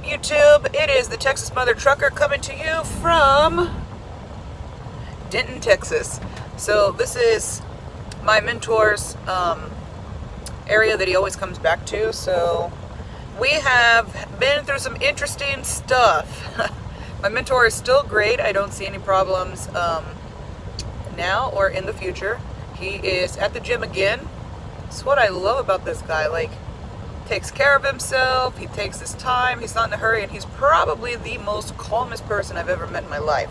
YouTube? It is the Texas Mother Trucker coming to you from Denton, Texas. So this is my mentor's area that he always comes back to. So we have been through some interesting stuff. My mentor is still great. I don't see any problems now or in the future. He is at the gym again. It's what I love about this guy. Like, takes care of himself, he takes his time, he's not in a hurry, and he's probably the most calmest person I've ever met in my life,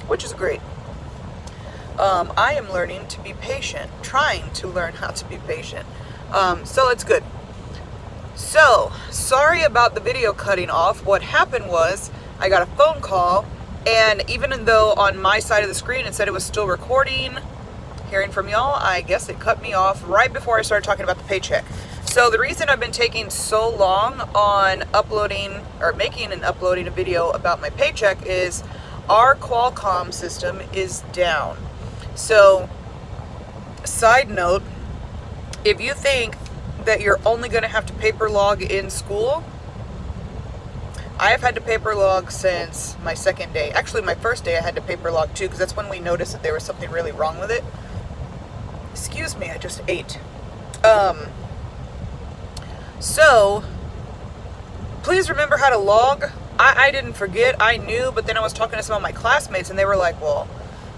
which is great. I am learning to be patient, trying to learn how to be patient, so it's good. So, sorry about the video cutting off. What happened was, I got a phone call, and even though on my side of the screen it said it was still recording, hearing from y'all, I guess it cut me off right before I started talking about the paycheck. So the reason I've been taking so long on uploading or making and uploading a video about my paycheck is our Qualcomm system is down. So, side note, if you think that you're only going to have to paper log in school, I have had to paper log since my second day. Actually, my first day I had to paper log too, because that's when we noticed that there was something really wrong with it. Excuse me, I just ate. So, please remember how to log. I didn't forget, I knew, but then I was talking to some of my classmates and they were like, well,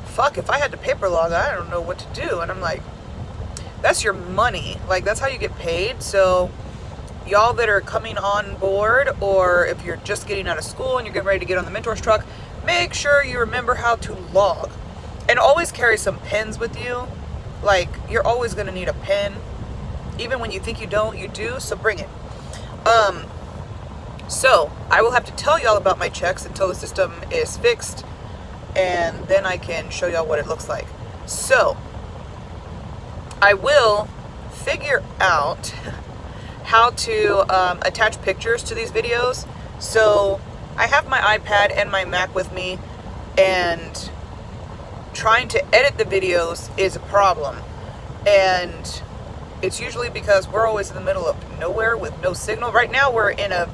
fuck, if I had to paper log, I don't know what to do. And I'm like, that's your money. Like, that's how you get paid. So, y'all that are coming on board, or if you're just getting out of school and you're getting ready to get on the mentor's truck, make sure you remember how to log. And always carry some pens with you. Like, you're always going to need a pen. Even when you think you don't, you do, so bring it. So, I will have to tell y'all about my checks until the system is fixed, and then I can show y'all what it looks like. So, I will figure out how to attach pictures to these videos. So, I have my iPad and my Mac with me, and trying to edit the videos is a problem. And it's usually because we're always in the middle of nowhere with no signal. Right now we're in a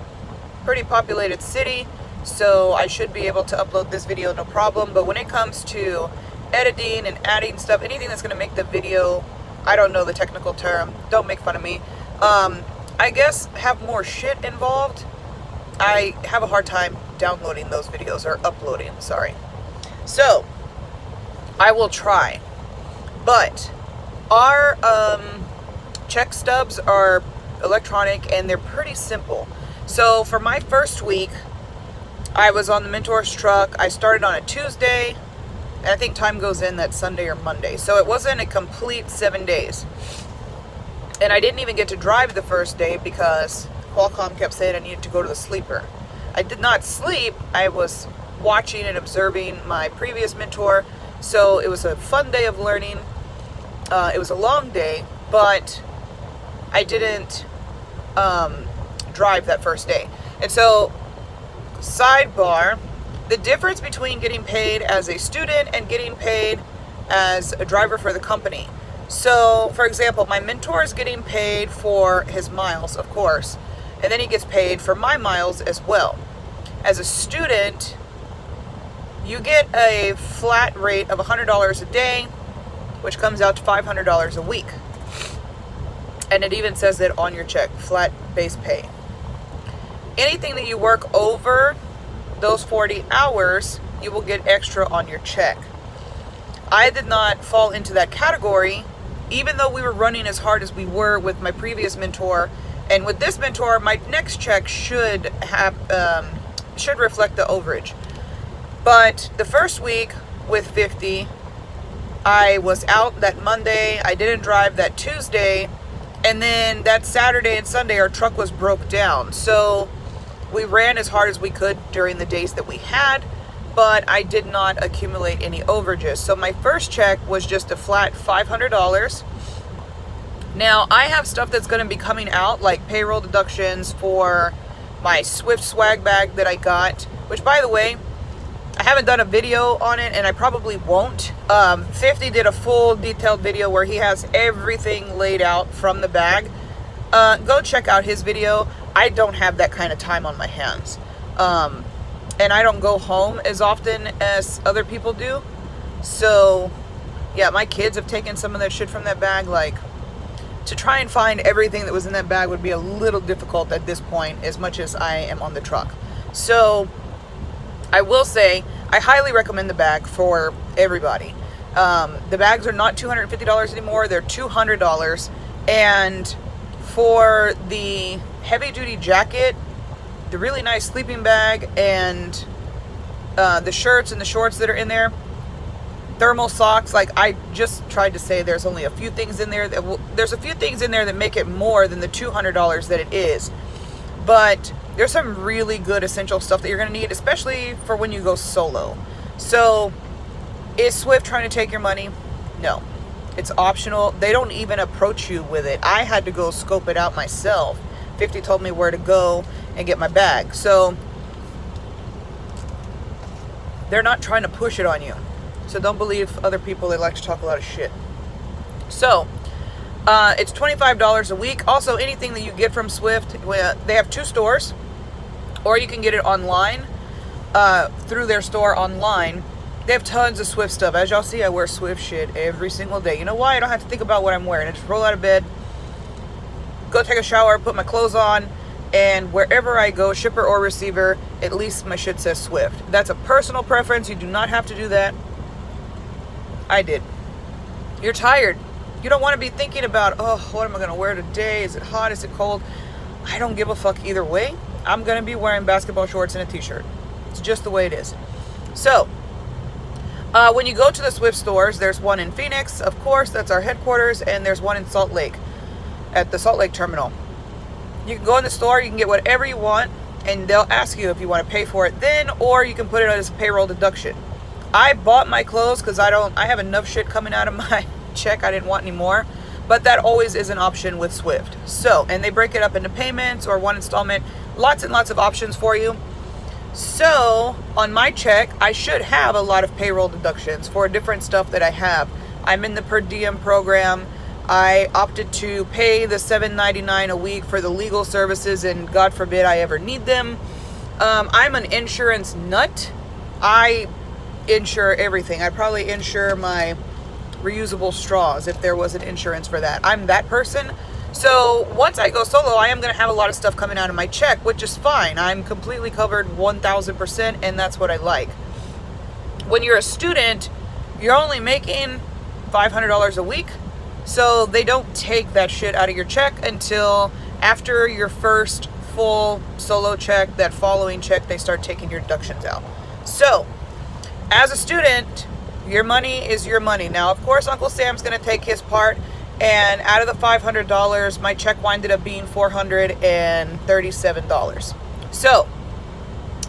pretty populated city, so I should be able to upload this video no problem. But when it comes to editing and adding stuff, anything that's going to make the video, I don't know the technical term, don't make fun of me, I guess have more shit involved, I have a hard time downloading those videos, or uploading, sorry. So, I will try. But our check stubs are electronic and they're pretty simple. So for my first week, I was on the mentor's truck. I started on a Tuesday, and I think time goes in that Sunday or Monday. So it wasn't a complete 7 days. And I didn't even get to drive the first day because Qualcomm kept saying I needed to go to the sleeper. I did not sleep. I was watching and observing my previous mentor. So it was a fun day of learning. It was a long day, but I didn't drive that first day. And so, sidebar, the difference between getting paid as a student and getting paid as a driver for the company. So, for example, my mentor is getting paid for his miles, of course, and then he gets paid for my miles as well. As a student, you get a flat rate of $100 a day, which comes out to $500 a week. And it even says that on your check, flat base pay. Anything that you work over those 40 hours, you will get extra on your check. I did not fall into that category, even though we were running as hard as we were with my previous mentor. And with this mentor, my next check should reflect the overage. But the first week with 50, I was out that Monday, I didn't drive that Tuesday, and then that Saturday and Sunday our truck was broke down. So we ran as hard as we could during the days that we had, but I did not accumulate any overages. So my first check was just a flat $500. Now I have stuff that's going to be coming out, like payroll deductions for my Swift swag bag that I got, which, by the way, I haven't done a video on it, and I probably won't. 50 did a full detailed video where he has everything laid out from the bag. Go check out his video. I don't have that kind of time on my hands. And I don't go home as often as other people do. So, yeah, my kids have taken some of that shit from that bag. Like, to try and find everything that was in that bag would be a little difficult at this point, as much as I am on the truck. So, I will say, I highly recommend the bag for everybody. The bags are not $250 anymore. They're $200. And for the heavy-duty jacket, the really nice sleeping bag, and the shirts and the shorts that are in there, thermal socks, like I just tried to say, there's only a few things in there there's a few things in there that make it more than the $200 that it is. But there's some really good essential stuff that you're going to need, especially for when you go solo. So, is Swift trying to take your money? No. It's optional. They don't even approach you with it. I had to go scope it out myself. 50 told me where to go and get my bag. So, they're not trying to push it on you. So don't believe other people that like to talk a lot of shit. So, it's $25 a week. Also, anything that you get from Swift, they have 2 stores, or you can get it online through their store online. They have tons of Swift stuff. As y'all see, I wear Swift shit every single day. You know why? I don't have to think about what I'm wearing. I just roll out of bed, go take a shower, put my clothes on, and wherever I go, shipper or receiver, at least my shit says Swift. That's a personal preference. You do not have to do that. I did. You're tired. You don't want to be thinking about, oh, what am I going to wear today? Is it hot? Is it cold? I don't give a fuck either way. I'm going to be wearing basketball shorts and a t-shirt. It's just the way it is. So, when you go to the Swift stores, there's one in Phoenix, of course, that's our headquarters, and there's one in Salt Lake, at the Salt Lake terminal. You can go in the store, you can get whatever you want, and they'll ask you if you want to pay for it then, or you can put it as a payroll deduction. I bought my clothes because I have enough shit coming out of my check. I didn't want any more. But that always is an option with Swift. So, and they break it up into payments or one installment. Lots and lots of options for you. So, on my check, I should have a lot of payroll deductions for different stuff that I have. I'm in the per diem program. I opted to pay the $7.99 a week for the legal services, and God forbid I ever need them. I'm an insurance nut. I insure everything. I'd probably insure my reusable straws if there was an insurance for that. I'm that person. So once I go solo, I am going to have a lot of stuff coming out of my check, which is fine. I'm completely covered 1000%, and that's what I like. When you're a student, you're only making $500 a week, so they don't take that shit out of your check until after your first full solo check. That following check, they start taking your deductions out. So, as a student, your money is your money. Now, of course, Uncle Sam's going to take his part, and out of the $500, my check winded up being $437. So,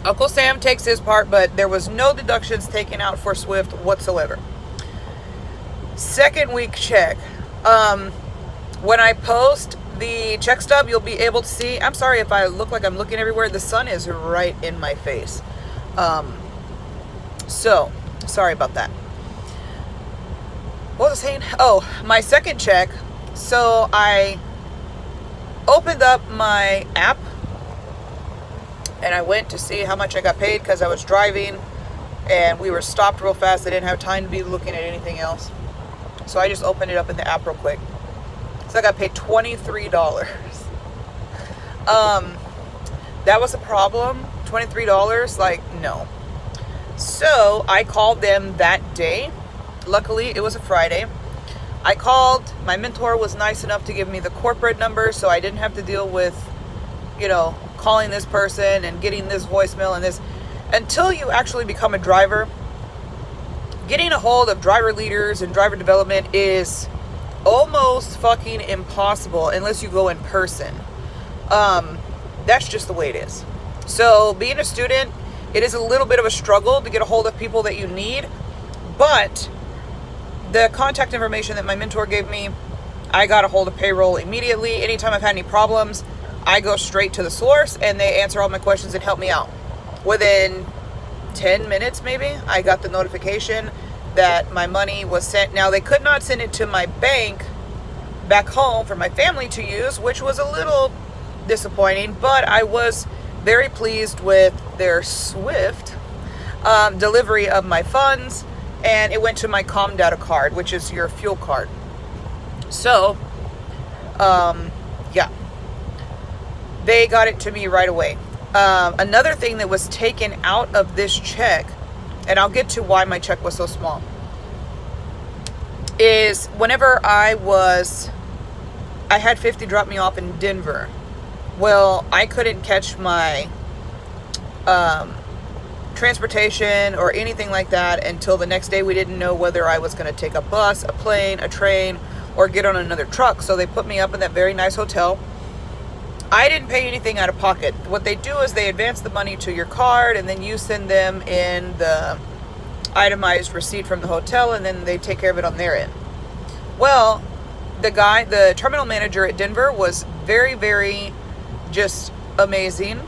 Uncle Sam takes his part, but there was no deductions taken out for Swift whatsoever. Second week check. When I post the check stub, you'll be able to see. I'm sorry if I look like I'm looking everywhere. The sun is right in my face. So, sorry about that. What was I saying? Oh, my second check. So, I opened up my app and I went to see how much I got paid because I was driving and we were stopped real fast. I didn't have time to be looking at anything else. So, I just opened it up in the app real quick. So, I got paid $23. That was a problem. $23? Like, no. So, I called them that day. Luckily, it was a Friday. I called. My mentor was nice enough to give me the corporate number, so I didn't have to deal with, calling this person and getting this voicemail and this. Until you actually become a driver, getting a hold of driver leaders and driver development is almost fucking impossible unless you go in person. That's just the way it is. So, being a student, it is a little bit of a struggle to get a hold of people that you need, but the contact information that my mentor gave me, I got a hold of Payroll immediately. Anytime I've had any problems, I go straight to the source and they answer all my questions and help me out. Within 10 minutes maybe, I got the notification that my money was sent. Now, they could not send it to my bank back home for my family to use, which was a little disappointing, but I was very pleased with their swift delivery of my funds, and it went to my Comdata card, which is your fuel card. So, yeah, they got it to me right away. Another thing that was taken out of this check, and I'll get to why my check was so small, is whenever I had 50 drop me off in Denver. Well, I couldn't catch my transportation or anything like that until the next day. We didn't know whether I was going to take a bus, a plane, a train, or get on another truck. So they put me up in that very nice hotel. I didn't pay anything out of pocket. What they do is they advance the money to your card, and then you send them in the itemized receipt from the hotel, and then they take care of it on their end. Well, the terminal manager at Denver was very, very just amazing.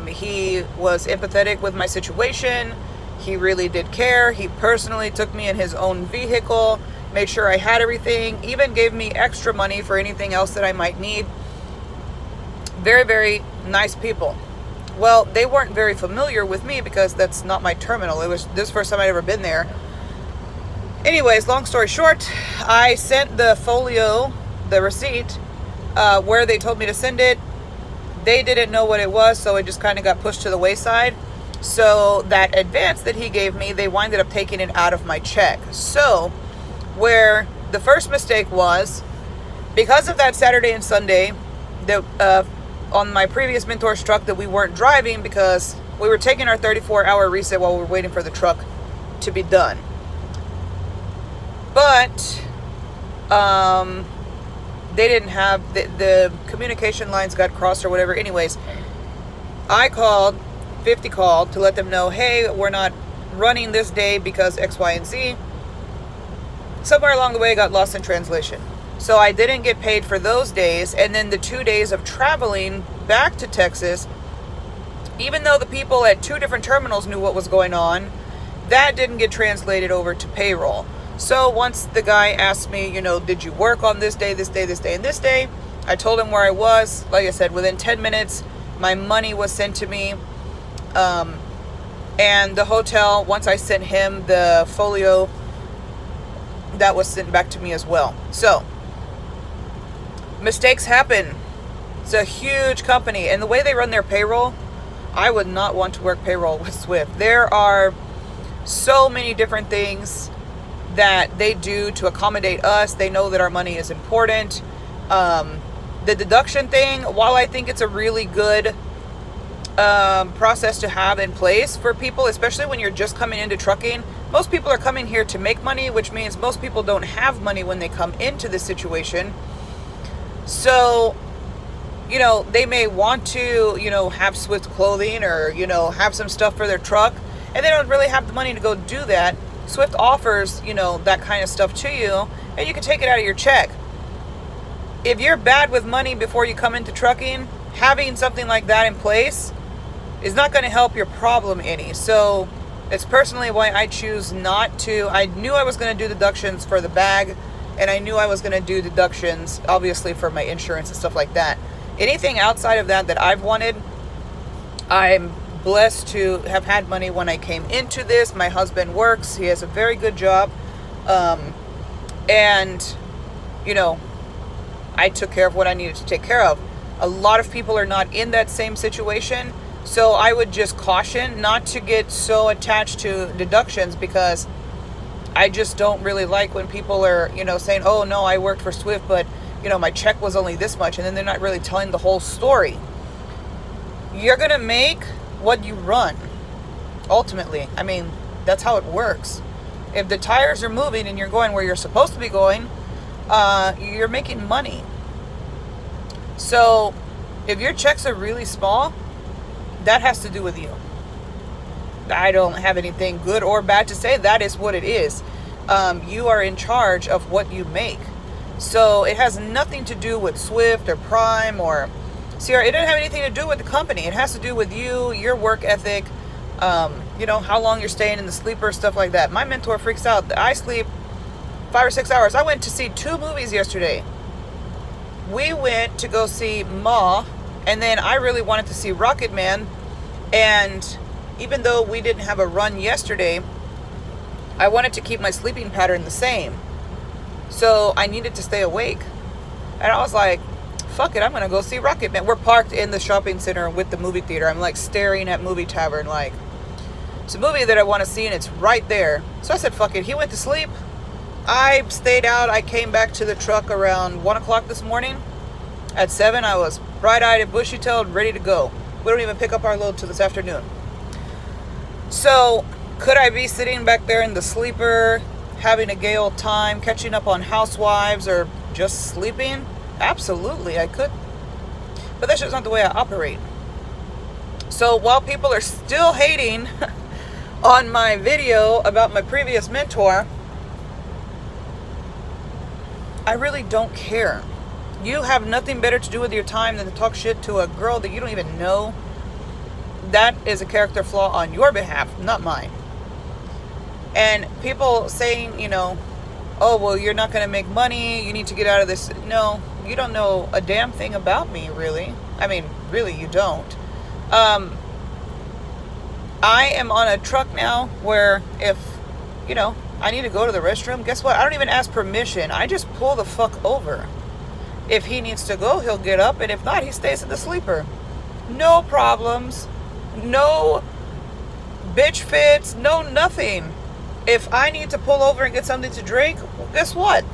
He was empathetic with my situation. He really did care. He personally took me in his own vehicle, made sure I had everything, even gave me extra money for anything else that I might need. Very, very nice people. Well, they weren't very familiar with me because that's not my terminal. This is the first time I'd ever been there. Anyways, long story short, I sent the folio, the receipt, where they told me to send it. They didn't know what it was, so it just kind of got pushed to the wayside. So that advance that he gave me, they winded up taking it out of my check. So where the first mistake was, because of that Saturday and Sunday, on my previous mentor's truck that we weren't driving because we were taking our 34-hour reset while we were waiting for the truck to be done. But they didn't have the communication lines got crossed or whatever. Anyways, I called, 50 called to let them know, hey, we're not running this day because X, Y, and Z. Somewhere along the way, I got lost in translation. So I didn't get paid for those days. And then the 2 days of traveling back to Texas, even though the people at 2 different terminals knew what was going on, that didn't get translated over to payroll. So once the guy asked me, did you work on this day, this day, this day, and this day? I told him where I was. Like I said, within 10 minutes, my money was sent to me. And the hotel, once I sent him the folio, that was sent back to me as well. So, mistakes happen. It's a huge company. And the way they run their payroll, I would not want to work payroll with Swift. There are so many different things that they do to accommodate us. They know that our money is important. The deduction thing, while I think it's a really good process to have in place for people, especially when you're just coming into trucking. Most people are coming here to make money, which means most people don't have money when they come into this situation. So, they may want to, have Swift clothing or, have some stuff for their truck, and they don't really have the money to go do that. Swift offers, that kind of stuff to you, and you can take it out of your check. If you're bad with money before you come into trucking, having something like that in place is not going to help your problem any. So it's personally why I choose not to. I knew I was going to do deductions for the bag, and I knew I was going to do deductions, obviously, for my insurance and stuff like that. Anything outside of that I've wanted, I'm blessed to have had money when I came into this. My husband works. He has a very good job. And, I took care of what I needed to take care of. A lot of people are not in that same situation. So I would just caution not to get so attached to deductions, because I just don't really like when people are, saying, oh, no, I worked for Swift, but, my check was only this much. And then they're not really telling the whole story. You're going to make what you run, ultimately. I mean, that's how it works. If the tires are moving and you're going where you're supposed to be going, you're making money. So if your checks are really small, that has to do with you. I don't have anything good or bad to say. That is what it is. You are in charge of what you make. So it has nothing to do with Swift or Prime or Sierra. It doesn't have anything to do with the company. It has to do with you, your work ethic, how long you're staying in the sleeper, stuff like that. My mentor freaks out. I sleep 5 or 6 hours. I went to see 2 movies yesterday. We went to go see Ma And then I really wanted to see Rocket Man. And even though we didn't have a run yesterday, I wanted to keep my sleeping pattern the same. So I needed to stay awake. And I was like, fuck it, I'm going to go see Rocket Man. We're parked in the shopping center with the movie theater. I'm like staring at Movie Tavern like, it's a movie that I want to see and it's right there. So I said, fuck it. He went to sleep. I stayed out. I came back to the truck around 1 o'clock this morning. At 7, I was bright-eyed and bushy-tailed, ready to go. We don't even pick up our load till this afternoon. So, could I be sitting back there in the sleeper, having a gay old time, catching up on Housewives, or just sleeping? Absolutely, I could. But that's just not the way I operate. So, while people are still hating on my video about my previous mentor, I really don't care. You have nothing better to do with your time than to talk shit to a girl that you don't even know. That is a character flaw on your behalf, not mine. And people saying, you know, oh, well, you're not going to make money. You need to get out of this. No, you don't know a damn thing about me, really. I mean, really, you don't. I am on a truck now where if, you know, I need to go to the restroom, guess what? I don't even ask permission. I just pull the fuck over. If he needs to go, he'll get up, and if not, he stays in the sleeper. No problems. No bitch fits. No nothing. If I need to pull over and get something to drink, well, guess what?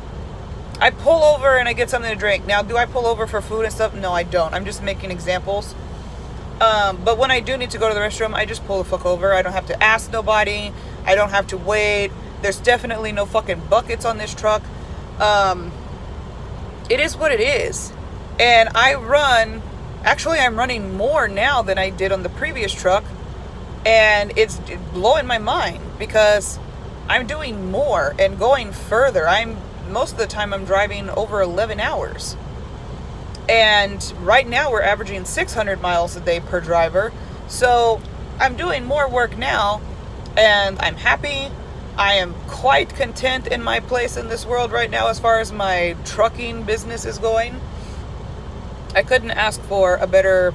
I pull over and I get something to drink. Now, do I pull over for food and stuff? No, I don't. I'm just making examples. But when I do need to go to the restroom, I just pull the fuck over. I don't have to ask nobody. I don't have to wait. There's definitely no fucking buckets on this truck. It is what it is. And I'm running more now than I did on the previous truck. And it's blowing my mind because I'm doing more and going further. Most of the time I'm driving over 11 hours. And right now we're averaging 600 miles a day per driver. So I'm doing more work now and I'm happy. I am quite content in my place in this world right now as far as my trucking business is going. I couldn't ask for a better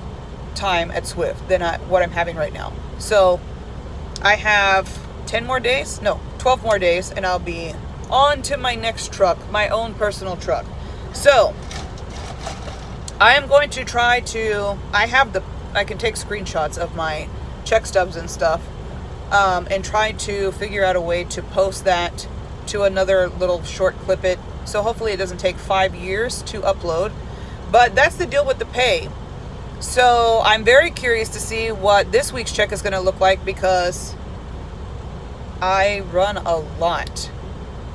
time at Swift than what I'm having right now. So I have 12 more days, and I'll be on to my next truck, my own personal truck. So I am going to try to, I can take screenshots of my check stubs and stuff. And try to figure out a way to post that to another little short clip it. So hopefully it doesn't take 5 years to upload. But that's the deal with the pay. So I'm very curious to see what this week's check is going to look like because I run a lot.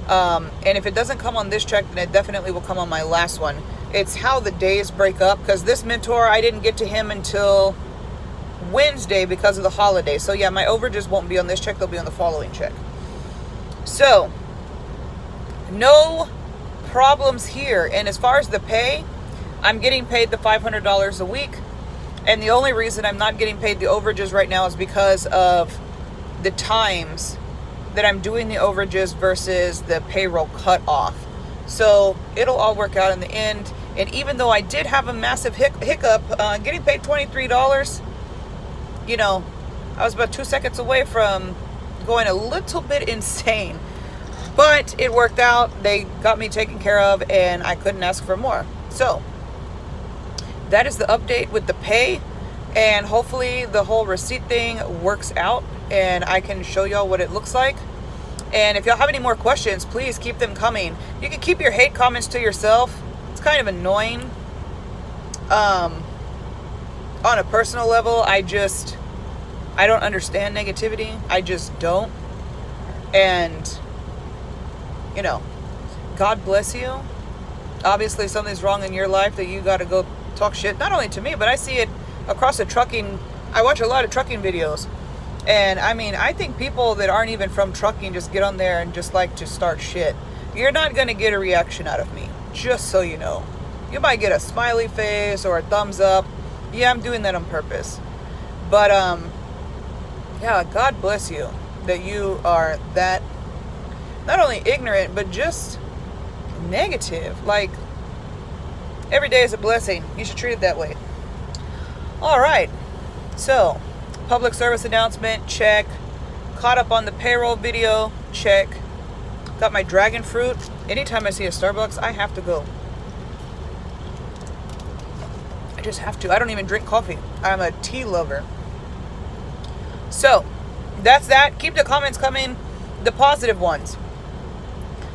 And if it doesn't come on this check, then it definitely will come on my last one. It's how the days break up because this mentor, I didn't get to him until Wednesday because of the holiday. So yeah, my overages won't be on this check, they'll be on the following check. So no problems here. And as far as the pay, I'm getting paid the $500 a week, and the only reason I'm not getting paid the overages right now is because of the times that I'm doing the overages versus the payroll cutoff. So it'll all work out in the end. And even though I did have a massive hiccup getting paid $23, you know, I was about 2 seconds away from going a little bit insane. But it worked out. They got me taken care of, and I couldn't ask for more. So that is the update with the pay. And hopefully the whole receipt thing works out, and I can show y'all what it looks like. And if y'all have any more questions, please keep them coming. You can keep your hate comments to yourself. It's kind of annoying. On a personal level, I don't understand negativity. I just don't. And, you know, God bless you. Obviously, something's wrong in your life that you got to go talk shit. Not only to me, but I see it across the trucking. I watch a lot of trucking videos. And, I mean, I think people that aren't even from trucking just get on there and just like to start shit. You're not going to get a reaction out of me, just so you know. You might get a smiley face or a thumbs up. Yeah, I'm doing that on purpose. But, yeah, God bless you that you are that, not only ignorant, but just negative. Like, every day is a blessing. You should treat it that way. All right. So, public service announcement, check. Caught up on the payroll video, check. Got my dragon fruit. Anytime I see a Starbucks, I have to go. I just have to. I don't even drink coffee. I'm a tea lover. So, that's that. Keep the comments coming. The positive ones.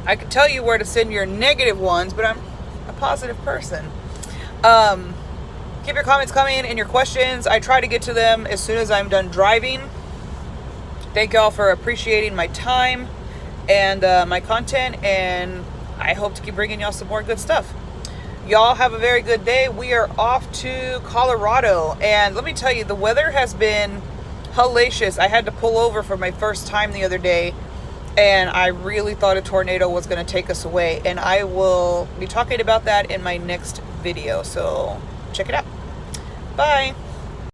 I can tell you where to send your negative ones, but I'm a positive person. Keep your comments coming and your questions. I try to get to them as soon as I'm done driving. Thank y'all for appreciating my time and my content, and I hope to keep bringing y'all some more good stuff. Y'all have a very good day. We are off to Colorado, and let me tell you, the weather has been hellacious. I had to pull over for my first time the other day, and I really thought a tornado was going to take us away, and I will be talking about that in my next video, so check it out. Bye.